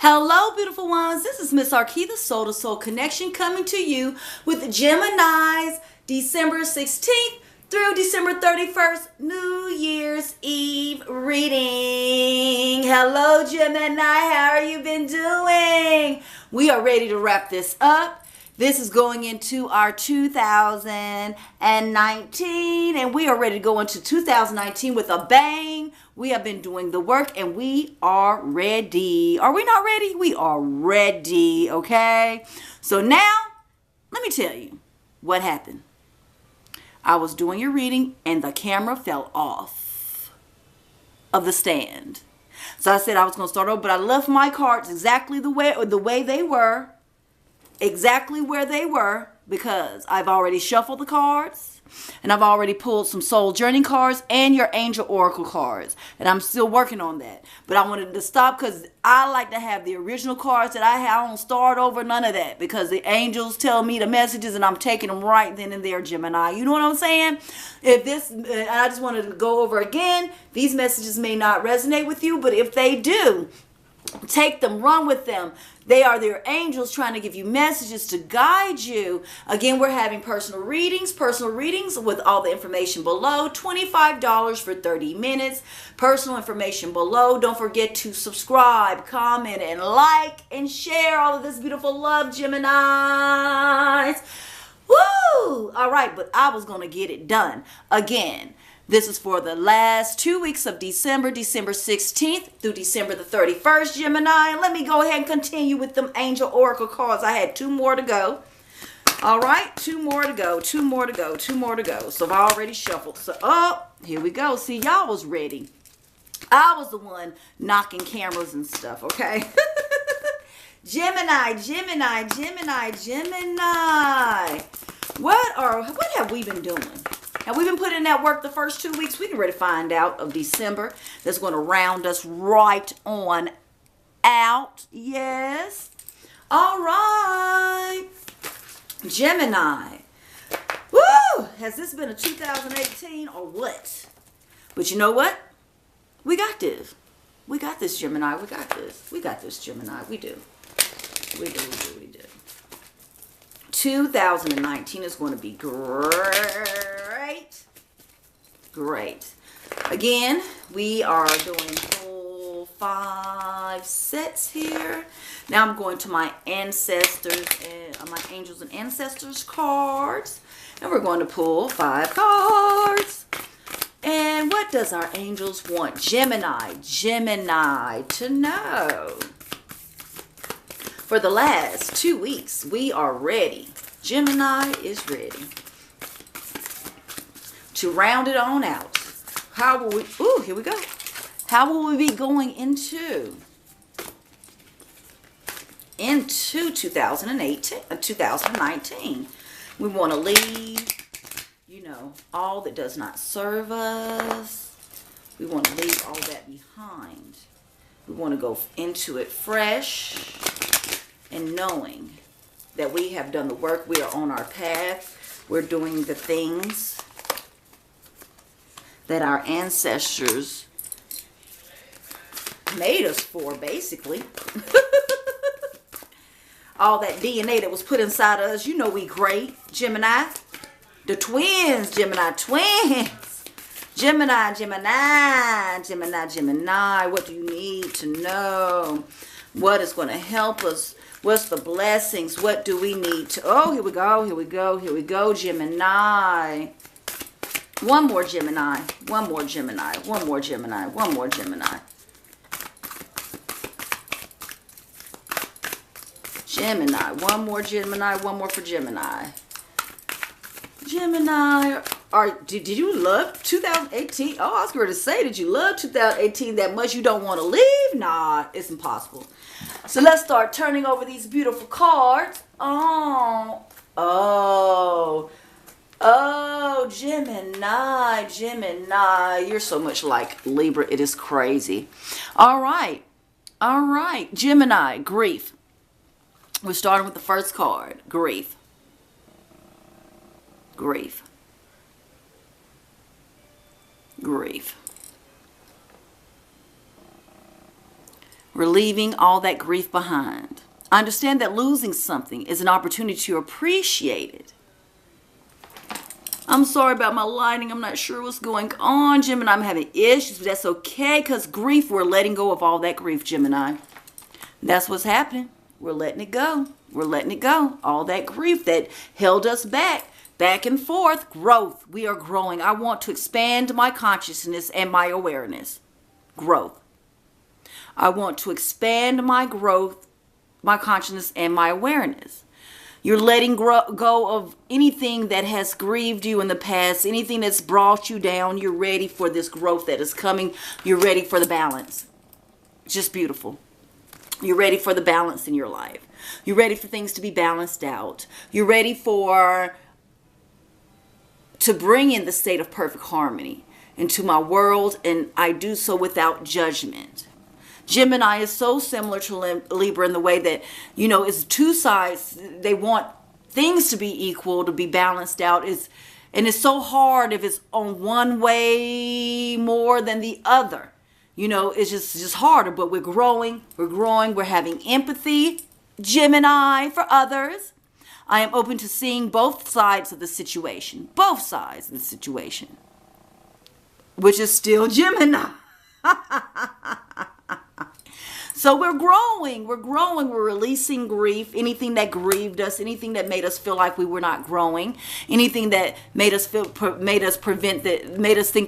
Hello, beautiful ones. This is Miss Arketha, Soul to Soul Connection, coming to you with Gemini's December 16th through December 31st, New Year's Eve reading. Hello, Gemini. How are you been doing? We are ready to wrap this up. This is going into our 2019, and we are ready to go into 2019 with a bang. We have been doing the work, and we are ready. Are we not ready? We are ready, okay? So now, let me tell you what happened. I was doing your reading, and the camera fell off of the stand. So I said I was going to start over, but I left my cards exactly the way they were. Exactly where they were, because I've already shuffled the cards and I've already pulled some soul journey cards and your angel oracle cards, and I'm still working on that. But I wanted to stop because I like to have the original cards that I have. I don't start over, none of that, because the angels tell me the messages and I'm taking them right then and there, Gemini. You know what I'm saying? I just wanted to go over again, these messages may not resonate with you, but if they do, take them, run with them. They are their angels trying to give you messages to guide you. Again, we're having personal readings with all the information below. $25 for 30 minutes. Personal information below. Don't forget to subscribe, comment, and like, and share all of this beautiful love, Geminis. Woo! All right, but I was going to get it done. Again, this is for the last 2 weeks of December 16th through December the 31st, Gemini. And let me go ahead and continue with them angel oracle cards. I had 2 more to go. All right, 2 more to go, 2 more to go, 2 more to go. So I've already shuffled. So, here we go. See, y'all was ready. I was the one knocking cameras and stuff, okay? Gemini. What have we been doing? Have we been putting in that work the first 2 weeks? We can ready to find out of December. That's going to round us right on out. Yes. All right. Gemini. Woo! Has this been a 2018 or what? But you know what? We got this. We got this, Gemini. We got this. We got this, Gemini. We do. We do. 2019 is going to be great. Great. Again, we are doing full 5 sets here. Now I'm going to my ancestors and my angels and ancestors cards, and we're going to pull 5 cards. And what does our angels want Gemini to know? For the last 2 weeks, we are ready. Gemini is ready to round it on out. How will we, here we go. How will we be going into 2019? We want to leave, all that does not serve us. We want to leave all that behind. We want to go into it fresh, and knowing that we have done the work, we are on our path, we're doing the things that our ancestors made us for, basically. All that DNA that was put inside of us, we great. Gemini, the twins, Gemini twins. Gemini, what do you need to know? What is going to help us? What's the blessings? What do we need to... here we go, Gemini. One more Gemini. One more Gemini. One more Gemini. One more for Gemini. Gemini, did you love 2018? Oh, I was going to say, did you love 2018 that much you don't want to leave? Nah, it's impossible. So let's start turning over these beautiful cards. Oh, Gemini, you're so much like Libra, it is crazy. All right, Gemini, grief. We're starting with the first card, grief. We're leaving all that grief behind. Understand that losing something is an opportunity to appreciate it. I'm sorry about my lighting. I'm not sure what's going on, Gemini. I'm having issues, but that's okay, because grief, we're letting go of all that grief, Gemini. That's what's happening. We're letting it go. We're letting it go. All that grief that held us back and forth. Growth. We are growing. I want to expand my consciousness and my awareness. Growth. I want to expand my growth, my consciousness, and my awareness. You're letting go of anything that has grieved you in the past, anything that's brought you down. You're ready for this growth that is coming. You're ready for the balance. Just beautiful. You're ready for the balance in your life. You're ready for things to be balanced out. You're ready to bring in the state of perfect harmony into my world, and I do so without judgment. Gemini is so similar to Libra in the way that, it's two sides. They want things to be equal, to be balanced out. And it's so hard if it's on one way more than the other. It's just harder, but we're growing, we're having empathy, Gemini, for others. I am open to seeing both sides of the situation, which is still Gemini. So we're growing, we're releasing grief, anything that grieved us, anything that made us feel like we were not growing, anything that made us think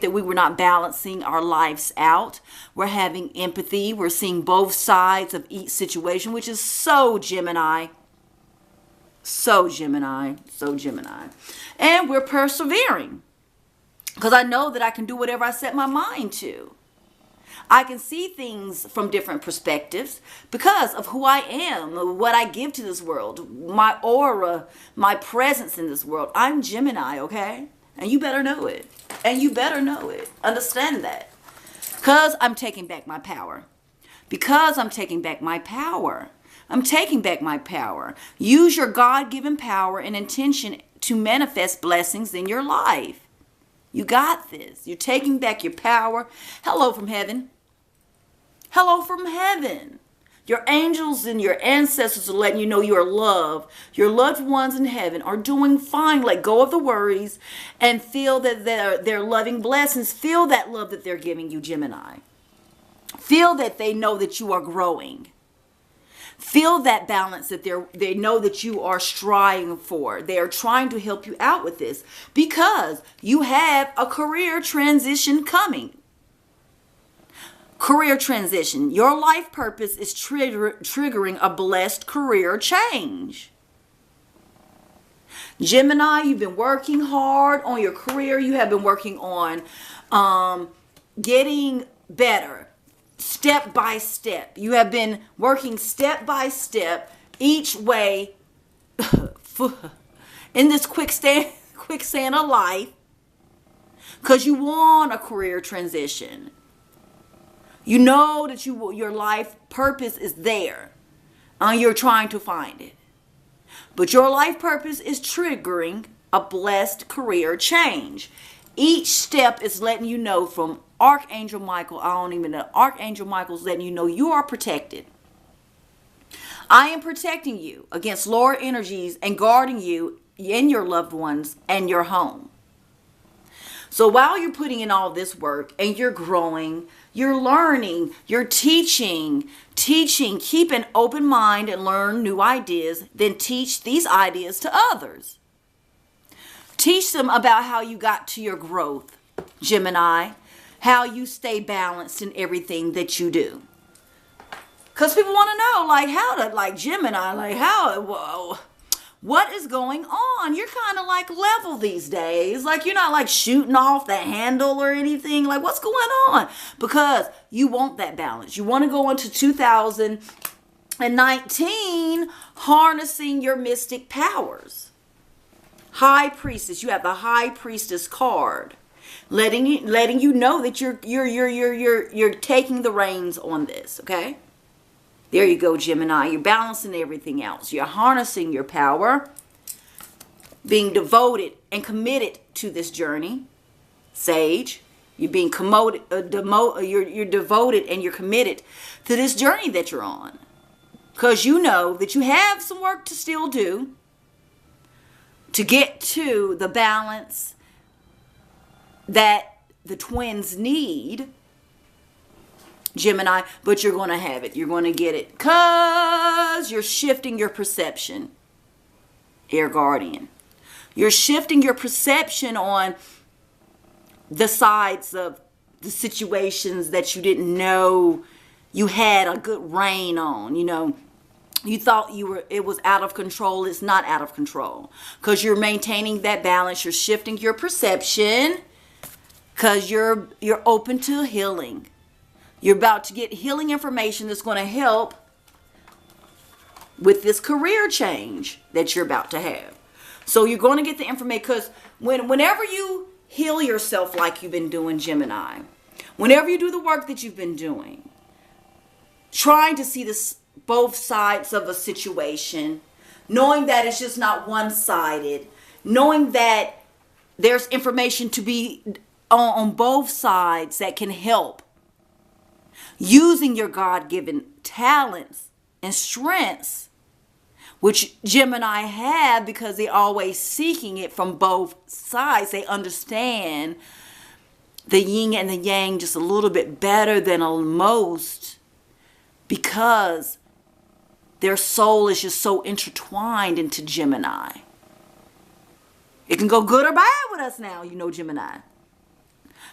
that we were not balancing our lives out. We're having empathy, we're seeing both sides of each situation, which is so Gemini. So Gemini. And we're persevering, because I know that I can do whatever I set my mind to. I can see things from different perspectives because of who I am, what I give to this world, my aura, my presence in this world. I'm Gemini, okay? And you better know it. Understand that. Because I'm taking back my power. I'm taking back my power. Use your God-given power and intention to manifest blessings in your life. You got this. You're taking back your power. Hello from heaven. Your angels and your ancestors are letting you know you are loved. Your loved ones in heaven are doing fine. Let go of the worries and feel that they're loving blessings. Feel that love that they're giving you, Gemini. Feel that they know that you are growing. Feel that balance that they know that you are striving for. They are trying to help you out with this because you have a career transition coming. Career transition. Your life purpose is triggering a blessed career change. Gemini, you've been working hard on your career. You have been working on getting better. Step by step. You have been working step by step each way in this quicksand of life because you want a career transition. You know that your life purpose is there. You're trying to find it. But your life purpose is triggering a blessed career change. Each step is letting you know from Archangel Michael, Archangel Michael's letting you know you are protected. I am protecting you against lower energies and guarding you and your loved ones and your home. So while you're putting in all this work and you're growing, you're learning, you're teaching, keep an open mind and learn new ideas, then teach these ideas to others. Teach them about how you got to your growth, Gemini, how you stay balanced in everything that you do. Because people want to know, Gemini, what is going on? You're kind of like level these days. Like you're not like shooting off the handle or anything. Like what's going on? Because you want that balance. You want to go into 2019 harnessing your mystic powers. High Priestess. You have the High Priestess card, letting you know that you're taking the reins on this. Okay. There you go, Gemini. You're balancing everything else. You're harnessing your power, being devoted and committed to this journey. Sage, You're being you're devoted and you're committed to this journey that you're on. Because you know that you have some work to still do to get to the balance that the twins need, Gemini, but you're going to have it. You're going to get it because you're shifting your perception, Air Guardian. You're shifting your perception on the sides of the situations that you didn't know you had a good reign on. You know, you thought it was out of control. It's not out of control because you're maintaining that balance. You're shifting your perception because you're open to healing. You're about to get healing information that's going to help with this career change that you're about to have. So you're going to get the information because whenever you heal yourself like you've been doing, Gemini, whenever you do the work that you've been doing, trying to see both sides of a situation, knowing that it's just not one-sided, knowing that there's information to be on both sides that can help, using your God-given talents and strengths, which Gemini have because they're always seeking it from both sides. They understand the yin and the yang just a little bit better than most because their soul is just so intertwined into Gemini. It can go good or bad with us now, you know, Gemini.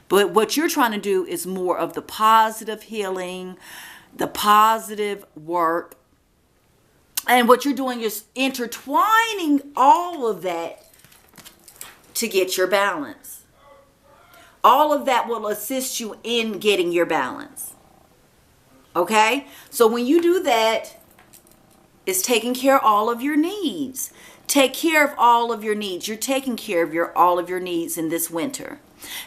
But what you're trying to do is more of the positive healing, the positive work. And what you're doing is intertwining all of that to get your balance. All of that will assist you in getting your balance. Okay? So when you do that, it's taking care of all of your needs. Take care of all of your needs. You're taking care of all of your needs in this winter.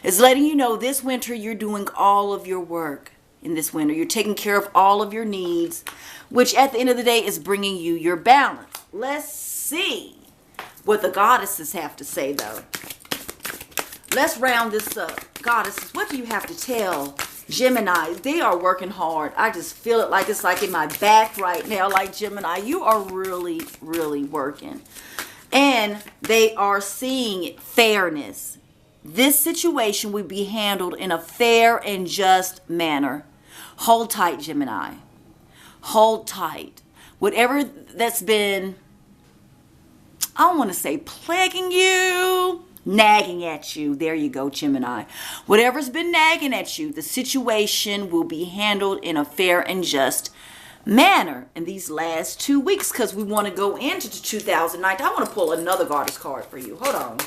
It's letting you know this winter you're doing all of your work in this winter. You're taking care of all of your needs, which at the end of the day is bringing you your balance. Let's see what the goddesses have to say, though. Let's round this up. Goddesses, what do you have to tell Gemini? They are working hard. I just feel it like it's like in my back right now. Like, Gemini, you are really, really working. And they are seeing fairness. This situation will be handled in a fair and just manner. Hold tight, Gemini. Hold tight. Whatever that's been, I don't want to say plaguing you, nagging at you. There you go, Gemini. Whatever's been nagging at you, the situation will be handled in a fair and just manner in these last 2 weeks because we want to go into 2019. I want to pull another goddess card for you. Hold on.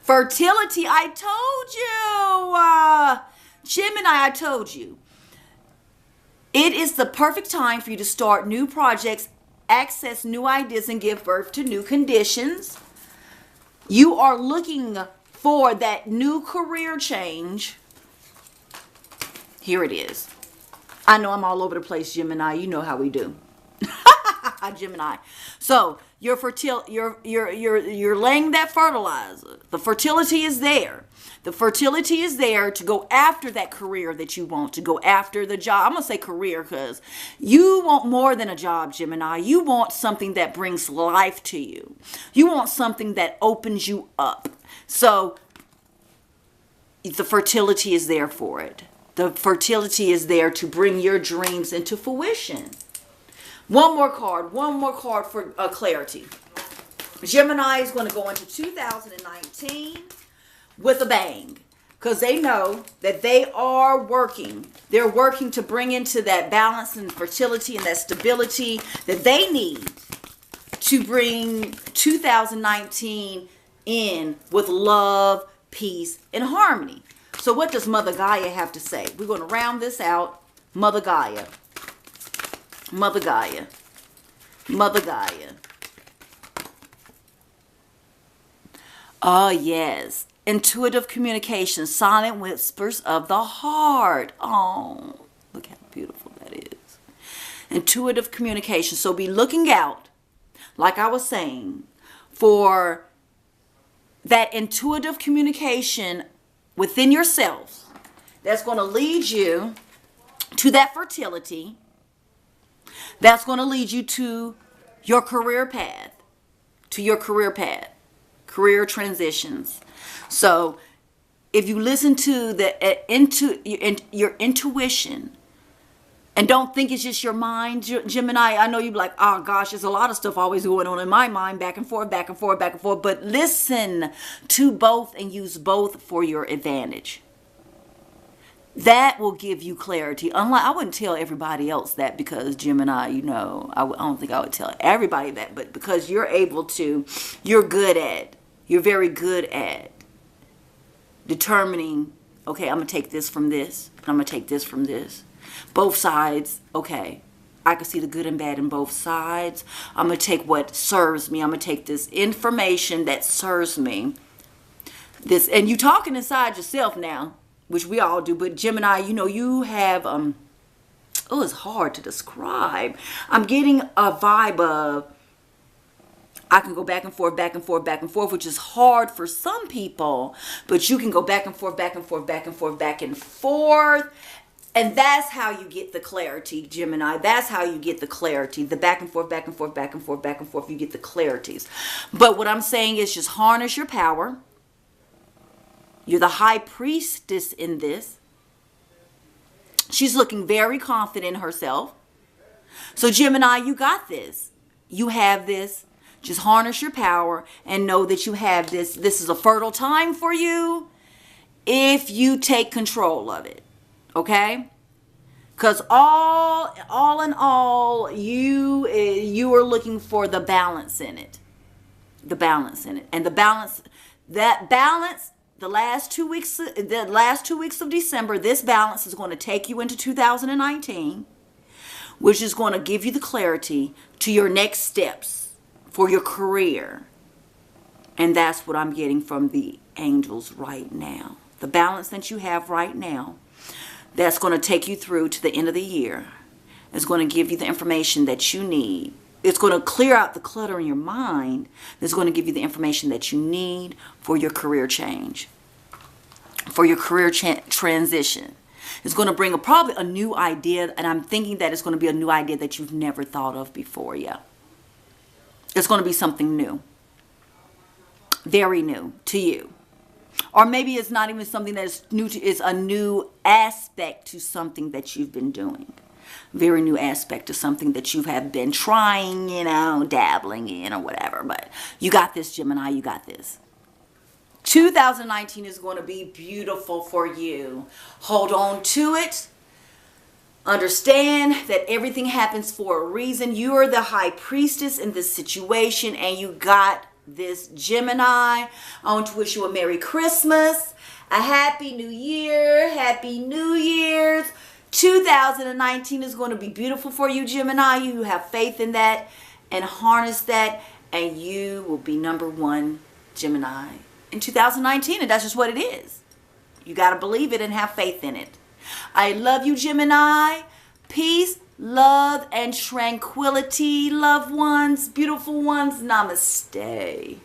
Fertility, I told you. Gemini, I told you. It is the perfect time for you to start new projects, access new ideas, and give birth to new conditions. You are looking for that new career change. Here it is. I know I'm all over the place, Gemini. You know how we do. Gemini. So you're laying that fertilizer. The fertility is there. The fertility is there to go after that career that you want, to go after the job. I'm going to say career because you want more than a job, Gemini. You want something that brings life to you. You want something that opens you up. So the fertility is there for it. The fertility is there to bring your dreams into fruition. One more card for clarity. Gemini is going to go into 2019 with a bang because they know that they are working. They're working to bring into that balance and fertility and that stability that they need to bring 2019 in with love, peace, and harmony. So what does Mother Gaia have to say? We're going to round this out. Mother Gaia. Mother Gaia. Mother Gaia. Oh, yes. Intuitive communication. Silent whispers of the heart. Oh, look how beautiful that is. Intuitive communication. So be looking out, like I was saying, for that intuitive communication within yourselves that's going to lead you to that fertility. That's going to lead you to your career path. To your career path. Career transitions. So if you listen to your intuition, and don't think it's just your mind, Gemini. I know you're like, oh gosh, there's a lot of stuff always going on in my mind, back and forth, back and forth, back and forth. But listen to both and use both for your advantage. That will give you clarity. Unlike, I wouldn't tell everybody else that, because Gemini, I don't think I would tell everybody that. But because you're very good at determining, okay, I'm going to take this from this, and I'm going to take this from this. Both sides, okay, I can see the good and bad in both sides. I'm going to take what serves me. I'm going to take this information that serves me. And you talking inside yourself now, which we all do. But Gemini, you have, it's hard to describe. I'm getting a vibe of, I can go back and forth, back and forth, back and forth, which is hard for some people. But you can go back and forth, back and forth, back and forth, back and forth. And that's how you get the clarity, Gemini. That's how you get the clarity. The back and forth, back and forth, back and forth, back and forth. You get the clarities. But what I'm saying is just harness your power. You're the high priestess in this. She's looking very confident in herself. So Gemini, you got this. You have this. Just harness your power and know that you have this. This is a fertile time for you if you take control of it. Okay? Because all in all, you are looking for the balance in it. The balance in it. And the last 2 weeks of December, this balance is going to take you into 2019, which is going to give you the clarity to your next steps for your career. And that's what I'm getting from the angels right now. The balance that you have right now, that's going to take you through to the end of the year. It's going to give you the information that you need. It's going to clear out the clutter in your mind. It's going to give you the information that you need for your career change, for your career transition. It's going to bring probably a new idea, and I'm thinking that it's going to be a new idea that you've never thought of before. Yeah. It's going to be something new. Very new to you. Or maybe it's not even something that is new to, it's a new aspect to something that you've been doing. Very new aspect to something that you have been trying, dabbling in or whatever. But you got this, Gemini, you got this. 2019 is going to be beautiful for you. Hold on to it. Understand that everything happens for a reason. You are the high priestess in this situation, and you got this, Gemini. I want to wish you a Merry Christmas, a Happy New Year, Happy New Year's. 2019 is going to be beautiful for you, Gemini. You have faith in that and harness that, and you will be number one, Gemini, in 2019. And that's just what it is. You got to believe it and have faith in it. I love you, Gemini. Peace, love, and tranquility, loved ones, beautiful ones. Namaste.